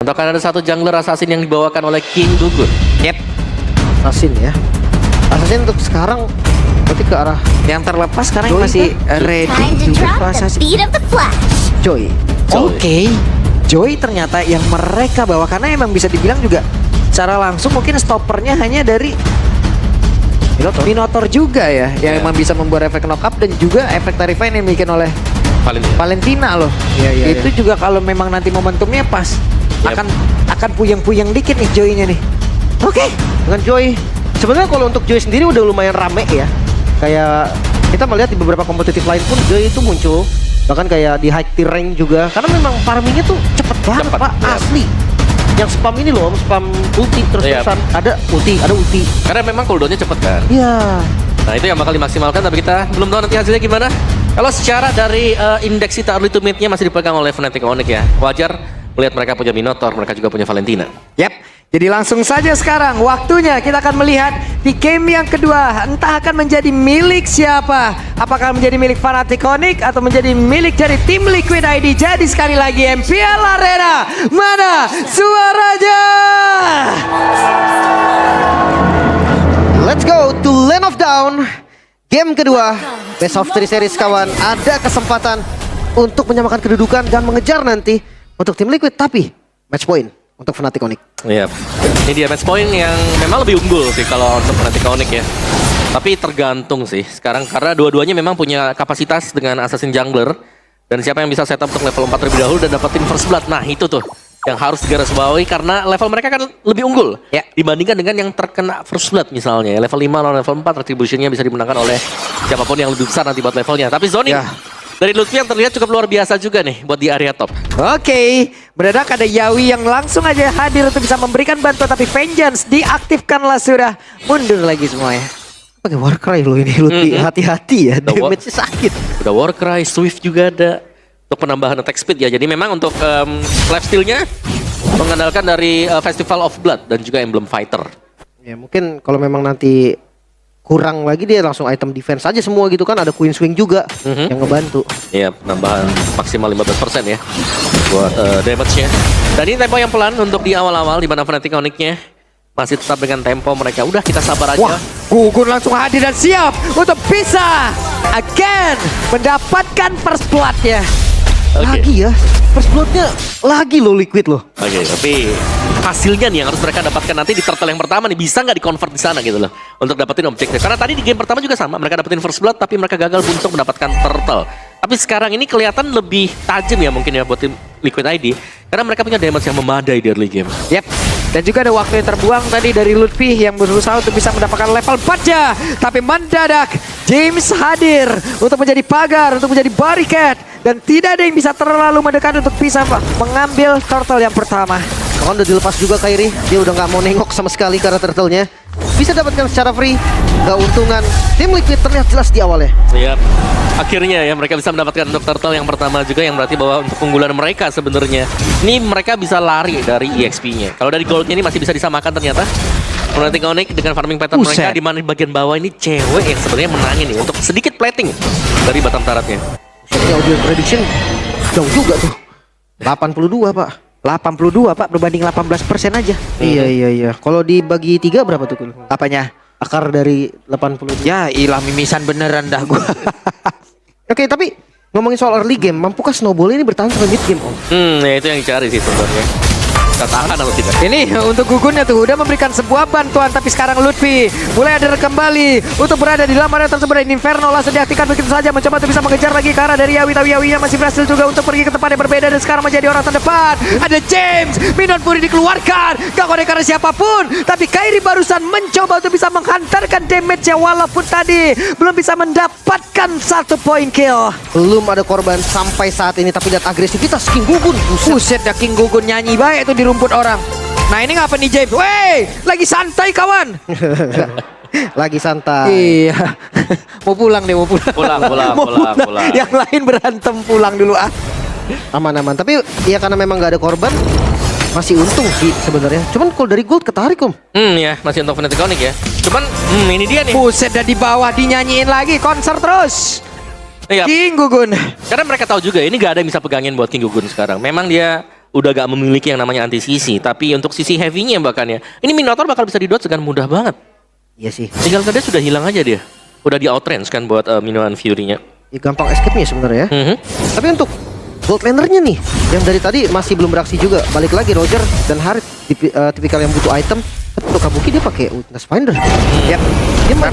Untuk ada satu jungler assassin yang dibawakan oleh King Gugun. Yep. Assassin ya. Assassin untuk sekarang berarti ke arah Yang terlepas sekarang Joy masih ready Time to juga drop the Assassin. beat of the flash. Joy. Oke, Joy ternyata yang mereka bawa karena emang bisa dibilang juga secara langsung mungkin stoppernya hanya dari Minotaur juga ya, yang emang bisa membuat efek knock up dan juga efek Tarifine yang dibikin oleh Valentina loh. Iya, Itu juga kalau memang nanti momentumnya pas Yep. akan puyeng-puyeng dikit nih Joy-nya nih. Oke. Dengan Joy. Sebenarnya kalau untuk Joy sendiri udah lumayan rame ya. Kayak kita melihat di beberapa kompetitif lain pun Joy itu muncul. Bahkan kayak di high tier rank juga. Karena memang farmingnya tuh cepet banget Cepet, Pak, ya. asli. Yang spam ini loh, spam ulti terus-terusan. Ada ulti. Karena memang cooldownnya cepet kan. Iya. Nah itu yang bakal dimaksimalkan, tapi kita belum tahu nanti hasilnya gimana. Kalau secara dari indeks kita early to mid-nya masih dipegang oleh Fnatic Onyx ya. Wajar melihat mereka punya Minotaur, mereka juga punya Valentina. Yap, jadi langsung saja sekarang waktunya kita akan melihat di game yang kedua entah akan menjadi milik siapa. Apakah menjadi milik Fnatic Onyx atau menjadi milik dari tim Liquid ID. Jadi sekali lagi MPL Arena, mana suaranya? Let's go to Lane of Down. Game kedua, best of 3 series kawan. Ada kesempatan untuk menyamakan kedudukan dan mengejar nanti untuk tim Liquid, tapi match point untuk Fnatic Onyx. Iya. Ini dia match point yang memang lebih unggul sih kalau untuk Fnatic Onyx ya. Tapi tergantung sih sekarang karena dua-duanya memang punya kapasitas dengan Assassin Jungler. Dan siapa yang bisa setup untuk level 4 terlebih dahulu dan dapetin First Blood. Nah itu tuh yang harus digarisbawahi karena level mereka kan lebih unggul Ya. dibandingkan dengan yang terkena First Blood misalnya. Level 5 lawan level 4 retributionnya bisa dimenangkan oleh siapapun yang lebih besar nanti buat levelnya. Tapi zoning Ya. dari Lutfi yang terlihat cukup luar biasa juga nih buat di area top. Oke, mendadak ada Yawi yang langsung aja hadir untuk bisa memberikan bantuan, tapi Vengeance diaktifkanlah sudah. Mundur lagi semuanya. Pakai Warcry lo ini, Lutfi. Hati-hati ya, The War- damage-nya sakit. Udah Warcry, Swift juga ada untuk penambahan attack speed ya. Jadi memang untuk lifesteal-nya mengandalkan dari Festival of Blood dan juga Emblem Fighter. Ya mungkin kalau memang nanti kurang lagi dia langsung item defense aja semua gitu kan. Ada Queen Swing juga yang ngebantu. Iya, penambahan maksimal 15% ya buat damage-nya. Dan ini tempo yang pelan untuk di awal-awal di mana Fnatic Onyx-nya masih tetap dengan tempo mereka. Udah kita sabar aja. Wah, Gugun langsung hadir dan siap untuk bisa again mendapatkan first blood-nya. Oke. Lagi ya, first blood-nya lagi lo Liquid loh. Oke, tapi hasilnya nih yang harus mereka dapatkan nanti di turtle yang pertama nih, bisa nggak di-convert di sana gitu loh untuk dapetin objektif. Karena tadi di game pertama juga sama, mereka dapetin first blood tapi mereka gagal untuk mendapatkan turtle. Tapi sekarang ini kelihatan lebih tajam ya mungkin ya buat tim Liquid ID karena mereka punya damage yang memadai di early game. Yep. Dan juga ada waktu yang terbuang tadi dari Lutfi yang berusaha untuk bisa mendapatkan level 4-nya. Tapi mendadak James hadir untuk menjadi pagar, untuk menjadi barricade. Dan tidak ada yang bisa terlalu mendekat untuk bisa mengambil turtle yang pertama. Kawan udah dilepas juga Kairi. Dia udah nggak mau nengok sama sekali karena turtle-nya. Bisa dapatkan secara free. Keuntungan tim Liquid terlihat jelas di awalnya. Siap. Akhirnya ya mereka bisa mendapatkan untuk turtle yang pertama juga yang berarti bahwa untuk keunggulan mereka sebenarnya. Ini mereka bisa lari dari EXP-nya. Kalau dari goldnya ini masih bisa disamakan ternyata. Fnatic Onyx dengan farming pattern mereka Buset. di mana di bagian bawah ini cewek yang sebenarnya menangin nih untuk sedikit plating dari Batam Taratnya. Ini audio prediction jauh juga tuh. 82 Pak. 82 Pak, berbanding 18% aja. Iya. Kalau dibagi 3 berapa tuh? Kul? Apanya? Akar dari 82. Ya ilah mimisan beneran dah gua. Oke, tapi ngomongin soal early game, mampukah Snowball ini bertahan sampai mid game, Om? Ya itu yang dicari sih sebenarnya. Kita tahan atau tidak? Ini untuk Gugunnya tuh udah memberikan sebuah bantuan, tapi sekarang Lutfi mulai ada kembali untuk berada di dalam area tersebut. Dan Inferno langsung diaktifkan begitu saja, mencoba untuk bisa mengejar lagi ke arah dari Yawi. Tapi Yawinya masih berhasil juga untuk pergi ke tempat yang berbeda dan sekarang menjadi orang terdepan. Ada James, Minon Fury dikeluarkan, gak konek karena siapapun. Tapi Kairi barusan mencoba untuk bisa menghantarkan damage-nya walaupun tadi belum bisa mendapatkan 1 point kill. Belum ada korban sampai saat ini, tapi lihat agresivitas King Gugun. Buset dah King Gugun nyanyi baik tuh di rumput orang. Nah ini ngapa nih James? Wey, lagi santai kawan. Lagi santai. Iya. Mau pulang deh, mau pulang. Mau Pulang. Yang lain berantem pulang dulu ah. Aman-aman. Tapi ya karena memang nggak ada korban, masih untung sih sebenarnya. Cuman kalau dari gold ketarik, Om. Ya masih untuk Fnatic Onyx ya. Cuman ini dia nih. Buset dah di bawah dinyanyiin lagi, konser terus. Iya. King Gugun. Karena mereka tahu juga ini gak ada yang bisa pegangin buat King Gugun sekarang. Memang dia udah gak memiliki yang namanya anti-CC. Tapi untuk sisi heavy-nya bahkan ya, ini Minotaur bakal bisa di-dodge dengan mudah banget. Iya sih. Tinggal saja sudah hilang aja dia. Udah di outrange kan buat Minoan Fury-nya. Ya, gampang escape-nya sebenarnya ya. Mhm. Tapi untuk Gold Laner-nya nih, yang dari tadi masih belum beraksi juga. Balik lagi Roger dan Harit, tipikal yang butuh item. Tapi untuk Kabuki dia pakai Witness Finder. Yap. Dia main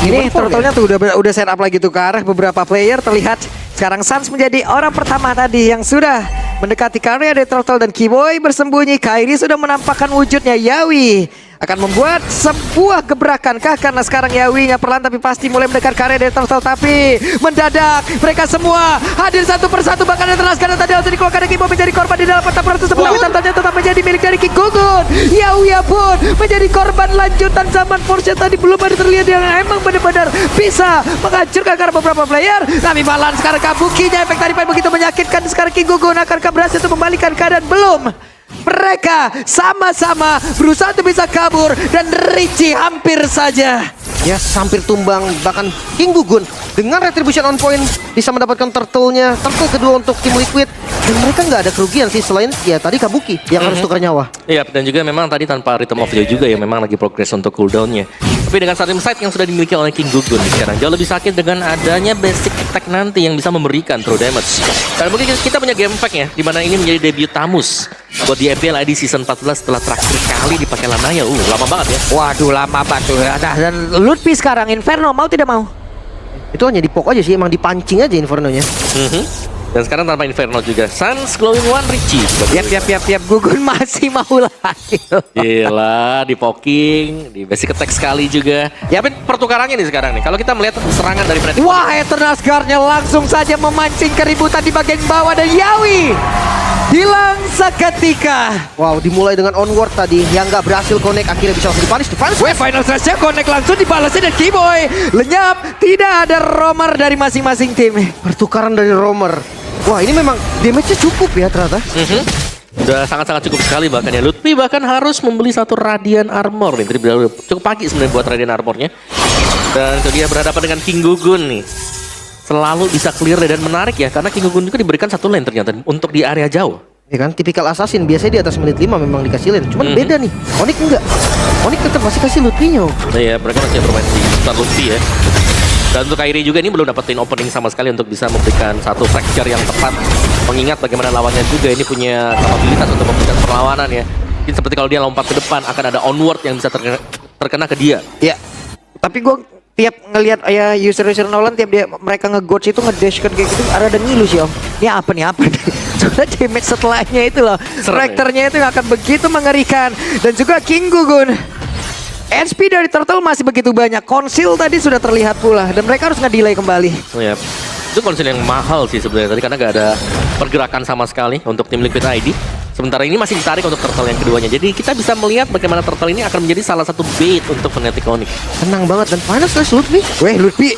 Ini human form turtle-nya tuh udah set up lagi tuh ke arah beberapa player. Terlihat sekarang Sans menjadi orang pertama tadi yang sudah mendekati karya dari Turtle dan Keyboy bersembunyi. Kairi sudah menampakkan wujudnya. Yawi akan membuat sebuah gebrakan kah? Karena sekarang Yawi-nya perlahan tapi pasti mulai mendekat karya dari Turtle. Tapi mendadak mereka semua hadir satu persatu. Bahkan yang terlaskan tadi langsung dikeluarkan dari Keyboy menjadi korban di dalam pertempuran tersebut. Tapi Turtle-nya tetap menjadi milik dari King Gugun. Yawi pun menjadi korban lanjutan zaman Force. Tadi belum ada terlihat yang emang benar-benar bisa menghancurkan karena beberapa player. Tapi malah sekarang Kabukinya efek tadi begitu menyakitkan. Sekarang King Gugun akankah berhasil untuk membalikan keadaan? Belum. Mereka sama-sama berusaha untuk bisa kabur dan Richie hampir saja. ya hampir tumbang. Bahkan King Gugun dengan retribution on point bisa mendapatkan turtle-nya. Turtle kedua untuk tim Liquid. Dan mereka nggak ada kerugian sih selain ya tadi Kabuki yang harus tukar nyawa. Iya, dan juga memang tadi tanpa Rhythm of Joy juga ya memang lagi progress untuk cooldown-nya. Tapi dengan Sarim Sight yang sudah dimiliki oleh King Gugun sekarang jauh lebih sakit dengan adanya basic attack nanti yang bisa memberikan true damage. Dan mungkin kita punya game fact ya, dimana ini menjadi debut Tamus buat di FPL ID Season 14 setelah terakhir kali dipakai Lanaya. Lama banget ya. Waduh, lama banget tuh. Nah, dan Lutfi sekarang Inferno mau tidak mau? Itu hanya dipok aja sih, emang dipancing aja Inferno-nya. Dan sekarang tanpa Inferno juga Sans Glowing One Richie. Yap. Gugun masih mau lagi. Gila, di poking, di basic attack sekali juga. Ya, tapi pertukarannya nih sekarang nih. Kalau kita melihat serangan dari Fnatic. Wah, Eternal Scar-nya langsung saja memancing keributan di bagian bawah dan Yawi hilang seketika. Wow, dimulai dengan onward tadi yang nggak berhasil connect akhirnya bisa langsung dipanis. Final Slash-nya connect langsung dibalasnya dan Keyboy lenyap. Tidak ada romer dari masing-masing tim. Pertukaran dari romer. Wah, ini memang damage-nya cukup ya ternyata. Udah sangat-sangat cukup sekali bahkan ya. Lutfi bahkan harus membeli satu Radiant Armor nih. Tadi cukup pagi sebenarnya buat Radiant Armornya. Dan itu dia berhadapan dengan King Gugun nih. Selalu bisa clear dan menarik ya. Karena King Gugun juga diberikan satu lane ternyata untuk di area jauh. Ya kan, tipikal assassin biasanya di atas menit 5 memang dikasih lane. Cuman beda nih. Onyx enggak. Onyx tetap masih kasih Lutfi-nya. Nah ya, mereka masih bermain di sekitar Lutfi ya. Dan untuk Kairi juga ini belum dapetin opening sama sekali untuk bisa memberikan satu fracture yang tepat. Mengingat bagaimana lawannya juga ini punya kapabilitas untuk memberikan perlawanan ya. Mungkin seperti kalau dia lompat ke depan akan ada onward yang bisa terkena ke dia. Ya. Tapi gue tiap ngelihat ya user Nolan tiap dia mereka nge-goats itu nge-dash kayak gitu ada ngilu sih om. Ini apa nih. Soalnya damage setelahnya itu loh. Fracture-nya itu akan begitu mengerikan. Dan juga King Gugun. HP dari Turtle masih begitu banyak. Konsil tadi sudah terlihat pula. Dan mereka harus nge-delay kembali. Oh ya, itu konsil yang mahal sih sebenarnya tadi karena gak ada pergerakan sama sekali untuk tim Liquid ID. Sementara ini masih ditarik untuk Turtle yang keduanya. Jadi kita bisa melihat bagaimana Turtle ini akan menjadi salah satu bait untuk Fnatic Onyx. Tenang banget dan final slash Lutfi. Weh, Lutfi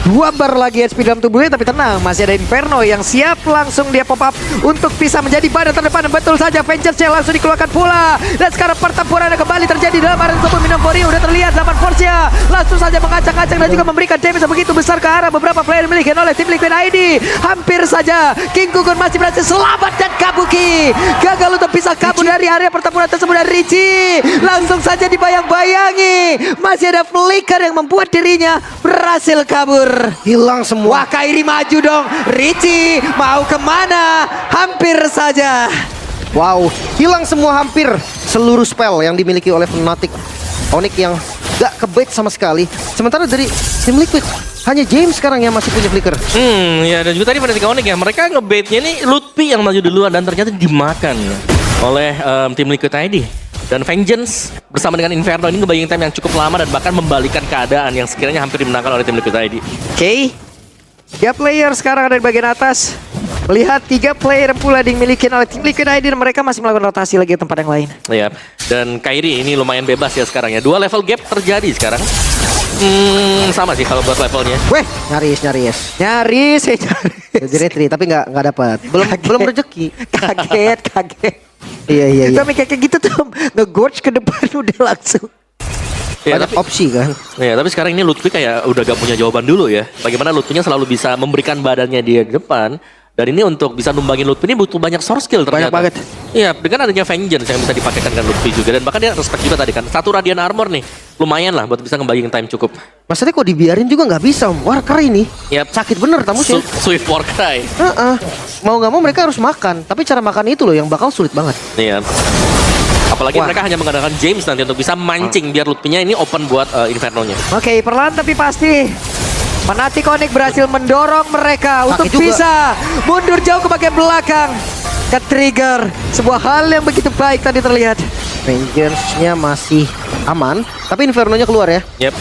2 bar lagi HP dalam tubuhnya, tapi tenang, masih ada Inferno yang siap langsung dia pop up untuk bisa menjadi badan terdepan. Betul saja, Vengeance langsung dikeluarkan pula. Dan sekarang pertempuran kembali terjadi dalam area tubuh Minotaur. Udah terlihat zaman Forcia langsung saja mengacak-acak dan juga memberikan damage begitu besar ke arah beberapa player dimiliki oleh tim Liquid ID. Hampir saja King Gugun masih berhasil selamat dan Kabuki gagal untuk bisa kabur dari area pertempuran tersebut. Dan Richie langsung saja dibayang-bayangi. Masih ada flicker yang membuat dirinya berhasil kabur. Hilang semua. Wah, Kairi maju dong. Richie mau kemana? Hampir saja. Wow, hilang semua hampir seluruh spell yang dimiliki oleh Fnatic Onyx yang gak kebait sama sekali. Sementara dari tim Liquid hanya James sekarang yang masih punya flicker. Ya dan juga tadi Fnatic Onyx ya, mereka ngebaitnya nih Lutfi yang maju duluan dan ternyata dimakan oleh tim Liquid ID. Dan Vengeance bersama dengan Inferno ini ngebayangin time yang cukup lama dan bahkan membalikan keadaan yang sekiranya hampir dimenangkan oleh tim Liquid ID. Oke. 3 player sekarang ada di bagian atas. Melihat 3 player pula dimiliki oleh tim Liquid ID dan mereka masih melakukan rotasi lagi ke tempat yang lain. Iya. Dan Kairi ini lumayan bebas ya sekarang ya. 2 level gap terjadi sekarang. Sama sih kalau buat levelnya. Weh, Nyaris. nyaris. Jadi retri tapi nggak dapat. Belum rezeki. Kaget. Iya. Tapi kayak gitu tuh nge-gorge ke depan udah langsung. Ya, Banyak opsi kan. Ya, tapi sekarang ini Lutfi kayak udah gak punya jawaban dulu ya. Bagaimana Lutfinya selalu bisa memberikan badannya dia di depan Dan ini untuk bisa numbangin Lutfi ini butuh banyak source skill ternyata. Banyak banget. Iya, dengan adanya Vengeance yang bisa dipakaikan dengan Lutfi juga. Dan bahkan dia respect juga tadi kan. 1 Radiant Armor nih, lumayan lah buat bisa ngebagiin time cukup. Maksudnya kok dibiarin juga nggak bisa Om. Warcry ini Yap. sakit bener tamusnya. Swift Warcry. Mau nggak mau mereka harus makan. Tapi cara makan itu loh yang bakal sulit banget. Iya. Apalagi Wah. mereka hanya mengandalkan James nanti untuk bisa mancing biar Lutfi-nya ini open buat Inferno-nya. Oke, perlahan tapi pasti Fnatic Onyx berhasil mendorong mereka untuk juga. bisa mundur jauh ke bagian belakang. Ke-trigger sebuah hal yang begitu baik tadi terlihat. Vengeance-nya masih aman. Tapi Inferno-nya keluar ya. Yep.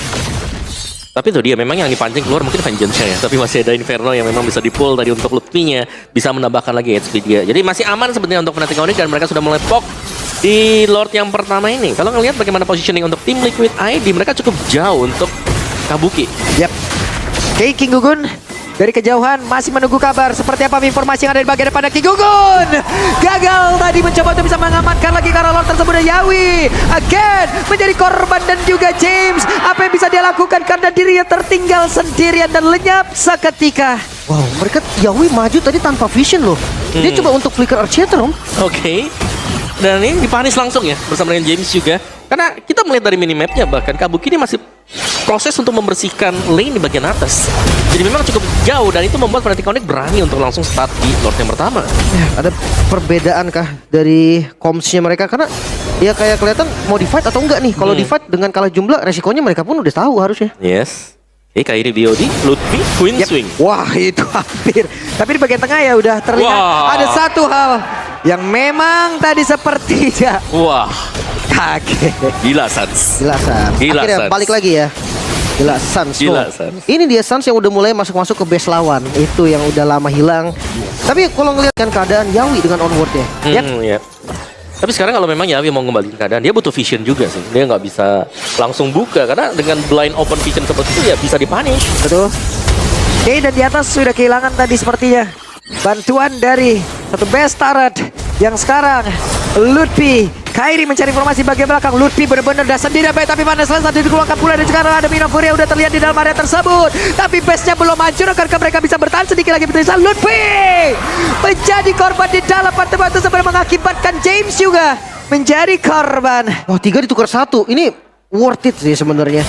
Tapi itu dia memang yang dipancing keluar mungkin Vengeance-nya ya. Tapi masih ada Inferno yang memang bisa di-pull tadi untuk Lutfi-nya. Bisa menambahkan lagi HP dia. Jadi masih aman sebenarnya untuk Fnatic Onyx dan mereka sudah mulai pok di Lord yang pertama ini. Kalau ngelihat bagaimana positioning untuk tim Liquid ID, mereka cukup jauh untuk Kabuki. Yap. Oke, King Gugun dari kejauhan masih menunggu kabar seperti apa informasi yang ada di bagian depan. King Gugun gagal tadi mencoba untuk bisa mengamankan lagi karena Lord tersebut. Yawi again menjadi korban dan juga James. Apa yang bisa dia lakukan karena dirinya tertinggal sendirian dan lenyap seketika. Wow, mereka Yawi maju tadi tanpa vision loh. Dia coba untuk flicker Archer Om. Oke. Dan ini dipanis langsung ya bersama dengan James juga. Karena kita melihat dari minimapnya bahkan Kabuki ini masih proses untuk membersihkan lane di bagian atas. Jadi memang cukup jauh dan itu membuat Fnatic Onyx berani untuk langsung start di Lord yang pertama. Ada perbedaan kah dari comms-nya mereka? Karena ya kayak kelihatan mau di fight atau enggak nih. Kalau di fight dengan kalah jumlah resikonya mereka pun udah tahu harusnya. Yes. Oke, Kairi BOD, Lutfi, Queen Yep. Swing. Wah, itu hampir. Tapi di bagian tengah ya udah terlihat Wah. ada satu hal yang memang tadi sepertinya Wah, kaget. gila Sans. Gila Sans. Gila, Akhirnya Sans. balik lagi ya. Gila Sans. Gila, Tuh. Sans. Ini dia Sans yang udah mulai masuk-masuk ke base lawan. Itu yang udah lama hilang. Tapi kalau ngelihat kan keadaan Yawi dengan onward-nya. Ya. Tapi sekarang kalau memang Yawi mau ngembaliin keadaan, dia butuh vision juga sih. Dia nggak bisa langsung buka karena dengan blind open vision seperti itu ya bisa dipunish. Betul. Oke, dan di atas sudah kehilangan tadi sepertinya bantuan dari satu best turret yang sekarang Lutfi. Kairi mencari informasi bagian belakang. Lutfi benar-benar udah sendiri baik, tapi mana selesai dikeluarkan pula dan sekarang ada Minofuria udah terlihat di dalam area tersebut. Tapi base-nya belum hancur agar mereka bisa bertahan sedikit lagi bertulisan. Lutfi menjadi korban di dalam batu-batu sebelum mengakibatkan James juga menjadi korban. Wah, 3 ditukar 1. Ini worth it sih sebenarnya.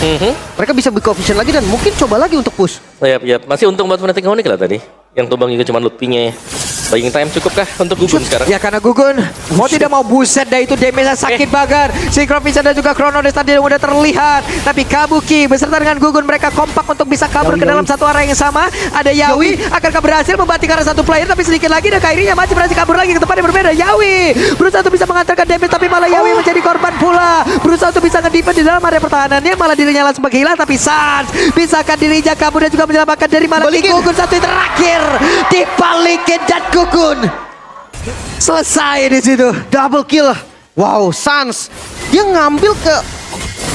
Mereka bisa buka vision lagi dan mungkin coba lagi untuk push. Yap. Masih untung buat Fnatic Onyx lah tadi. Yang tumbang juga cuma Lutfi-nya ya. Buying time cukupkah untuk Gugun sekarang? Ya karena Gugun mau tidak mau buset dah itu damage-nya sakit banget. Synchrovision dan juga Chrono tadi udah terlihat. Tapi Kabuki beserta dengan Gugun mereka kompak untuk bisa kabur ke dalam satu arah yang sama. Ada Yawi akankah berhasil membanting karena satu player, tapi sedikit lagi dan Kairinya masih berhasil kabur lagi ke tempat yang berbeda. Yawi berusaha untuk bisa mengantarkan damage tapi malah Yawi menjadi korban pula. Berusaha untuk bisa ngedefend di dalam area pertahanannya, malah dirinya langsung menghilang. Tapi Sans bisakah dirinya kabur dan juga menyelamatkan dari malah Gugun satu yang terakhir dibalikin dan Gugun selesai di situ. Double kill. Wow, Sans. Dia ngambil ke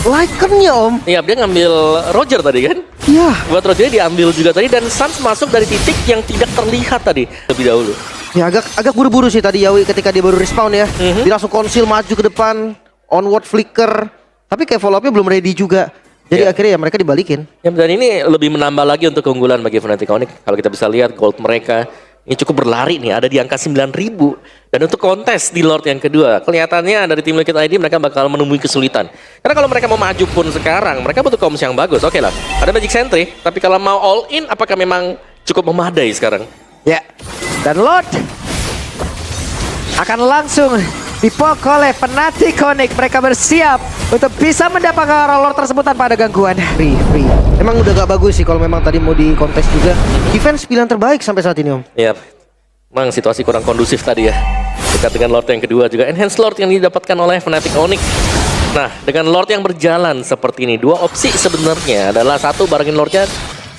Lycan-nya Om. Iya, dia ngambil Roger tadi kan? Iya. Buat Roger diambil juga tadi dan Sans masuk dari titik yang tidak terlihat tadi lebih dahulu. Ya agak buru-buru sih tadi Yawi ketika dia baru respawn ya. Dia langsung konsil maju ke depan, onward flicker. Tapi kayak follow-up-nya belum ready juga. Jadi akhirnya ya mereka dibalikin. Ya, dan ini lebih menambah lagi untuk keunggulan bagi Fnatic Onyx. Kalau kita bisa lihat gold mereka ini cukup berlari nih, ada di angka 9.000. Dan untuk kontes di Lord yang kedua, kelihatannya dari tim Liquid ID mereka bakal menemui kesulitan. Karena kalau mereka mau maju pun sekarang, mereka butuh comms yang bagus. Oke lah, ada Magic Sentry, tapi kalau mau all in, apakah memang cukup memadai sekarang? Ya, dan Lord akan langsung dipok oleh Fnatic Onyx. Mereka bersiap untuk bisa mendapatkan Lord tersebut tanpa ada gangguan. Free. Emang udah gak bagus sih kalau memang tadi mau di kontes juga. Defense pilihan terbaik sampai saat ini Om. Ya, memang situasi kurang kondusif tadi ya. Dekat dengan Lord yang kedua juga. Enhanced Lord yang didapatkan oleh Fnatic Onyx. Nah, dengan Lord yang berjalan seperti ini, dua opsi sebenarnya adalah satu barengin Lordnya,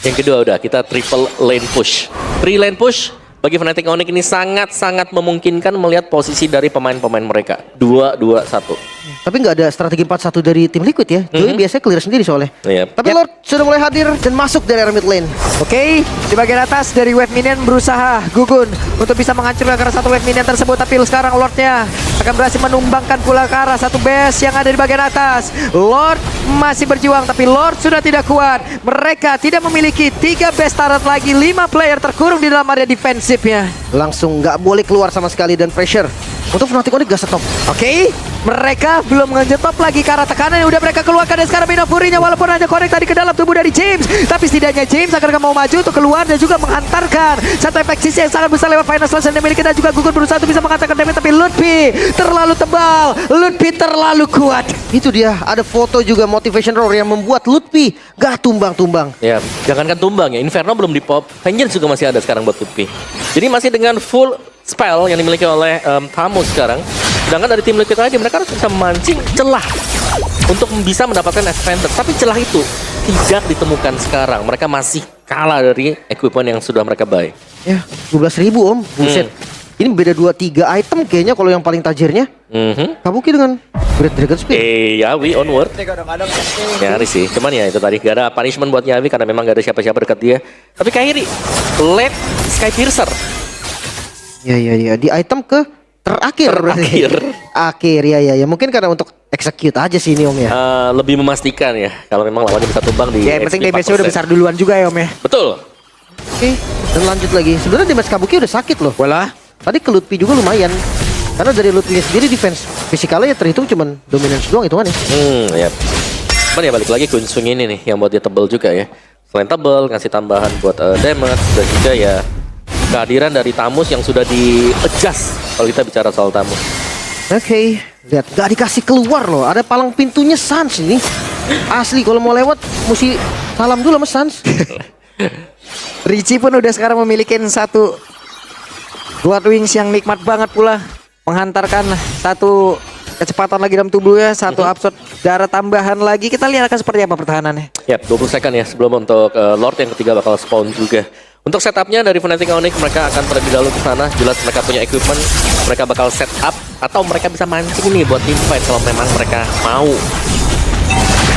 yang kedua udah kita triple lane push. 3 lane push bagi Fnatic Onyx ini sangat-sangat memungkinkan melihat posisi dari pemain-pemain mereka. 2-2-1. Tapi nggak ada strategi 4-1 dari tim Liquid ya. Joey biasanya clear sendiri soalnya. Yep. Tapi Lord sudah mulai hadir dan masuk dari area mid lane. Oke, di bagian atas dari wave minion berusaha Gugun untuk bisa menghancurkan ke arah satu wave minion tersebut. Tapi sekarang Lordnya akan berhasil menumbangkan pula ke arah satu base yang ada di bagian atas. Lord masih berjuang, tapi Lord sudah tidak kuat. Mereka tidak memiliki 3 base turret lagi, 5 player terkurung di dalam area defensifnya. Langsung nggak boleh keluar sama sekali dan pressure. Untuk Fnatic Onyx gak stop. Oke, mereka belum ngetop lagi ke arah tekanan yang udah mereka keluarkan. Dan sekarang Mino Furinya walaupun hanya connect tadi ke dalam tubuh dari James, tapi setidaknya James akan mau maju untuk keluar dan juga menghantarkan satu efek sisi yang sangat besar lewat final slash yang dimiliki. Dan juga Gugun berusaha untuk bisa menghantarkan damage, tapi Lutfi terlalu tebal, Lutfi terlalu kuat. Itu dia, ada foto juga motivation roar yang membuat Lutfi gak tumbang-tumbang. Ya, jangankan tumbang ya, Inferno belum di pop, Vengeance juga masih ada sekarang buat Lutfi. Jadi masih dengan full spell yang dimiliki oleh Tamu sekarang. Sedangkan dari tim Liquid tadi mereka harus bisa memancing celah untuk bisa mendapatkan advantage. Tapi celah itu tidak ditemukan sekarang. Mereka masih kalah dari equipment yang sudah mereka buy. Ya, 12.000 om, buset. Ini beda 2-3 item kayaknya kalau yang paling tajirnya. Kabuki dengan Great Dragon Spear. Yawi onward. Nyaris sih, cuman ya itu tadi gak ada punishment buat Yawi karena memang gak ada siapa-siapa dekat dia. Tapi Kairi led Sky Piercer. Ya, di item ke terakhir. Akhir, ya. Mungkin karena untuk execute aja sih ini om ya. Lebih memastikan ya kalau memang lawannya bisa tumbang di Ya, yang penting XP damage-nya udah 4%. besar duluan juga ya Om ya. Betul. Oke, dan lanjut lagi. Sebenarnya damage Kabuki udah sakit loh. Walah. Tadi ke Lutfi juga lumayan. Karena dari Lutfi sendiri defense fisikalnya ya terhitung cuman dominance doang hitungannya. Ya. Cuman ya balik lagi Queen Swing ini nih yang buat dia tebel juga ya. Selain tebel, ngasih tambahan buat damage dan juga ya kehadiran dari Tamus yang sudah di-adjust kalau kita bicara soal Tamus. Oke, lihat gak dikasih keluar loh. Ada palang pintunya Sans ini. Asli kalau mau lewat mesti salam dulu sama Sans. Richie pun udah sekarang memiliki satu Blood Wings yang nikmat banget pula. Menghantarkan satu kecepatan lagi dalam tubuhnya, satu absorb darah tambahan lagi. Kita lihat akan seperti apa pertahanannya. Yap, 20 second ya sebelum untuk Lord yang ketiga bakal spawn juga. Untuk setupnya dari Fnatic Onyx mereka akan terlebih dahulu ke sana. Jelas mereka punya equipment, mereka bakal set up atau mereka bisa mancing nih buat team fight kalau memang mereka mau.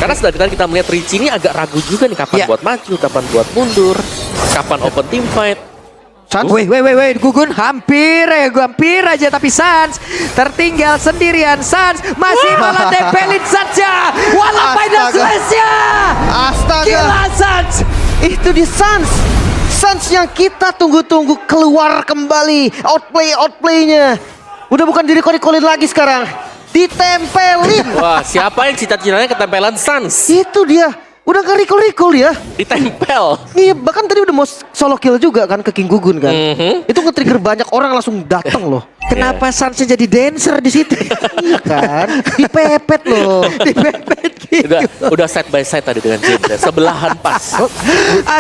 Karena sedari tadi kita melihat Richie ini agak ragu juga nih kapan buat maju, kapan buat mundur, kapan open team fight. Sans, Wait, Gugun hampir aja, tapi Sans tertinggal sendirian. Sans masih malah tempelin saja. Walau final slash-nya. Astaga. Gila Sans. Itu di Sans. Sans yang kita tunggu-tunggu keluar kembali. Outplaynya. Udah bukan direkod-rekodin lagi sekarang. Ditempelin. Wah, siapa yang cita-citanya ketempelan Sans? Itu dia. Udah gak recall ya. Ditempel. Iya, bahkan tadi udah mau solo kill juga kan ke King Gugun kan. Itu nge-trigger banyak orang langsung datang loh. Kenapa Sans jadi dancer di situ? Iya kan? Dipepet loh. Dipepet gitu. Udah side by side tadi dengan James ya. Sebelahan pas.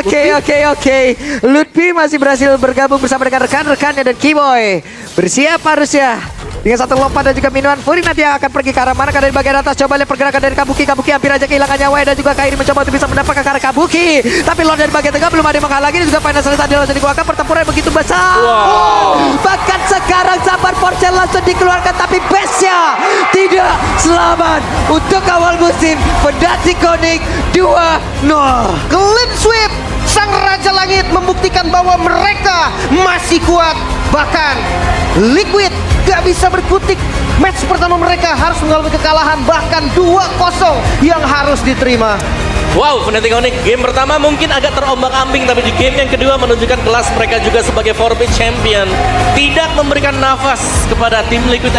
Oke. Lutfi masih berhasil bergabung bersama dengan rekan-rekannya dan Keyboy. Bersiap harusnya. Dengan satu lompat dan juga minuman Fury nanti yang akan pergi ke arah mana dari bagian atas. Coba lihat pergerakan dari Kabuki hampir aja kehilangan nyawa dan juga Kairi mencoba untuk bisa mendapatkan ke arah Kabuki. Tapi Lord dari bagian tengah belum ada yang menghalangi dan juga final selesai tadi langsung dikeluarkan. Pertempuran yang begitu besar. Bahkan sekarang Sabar Porcel langsung dikeluarkan tapi base-nya tidak selamat. Untuk awal musim Fnatic Onyx 2-0. Clean sweep. Sang Raja Langit membuktikan bahwa mereka masih kuat. Bahkan Liquid gak bisa berkutik. Match pertama mereka harus mengalami kekalahan. Bahkan 2-0 yang harus diterima. Wow, Fnatic Onyx game pertama mungkin agak terombang-ambing, tapi di game yang kedua menunjukkan kelas mereka juga sebagai 4-bit champion. Tidak memberikan nafas kepada tim Liquid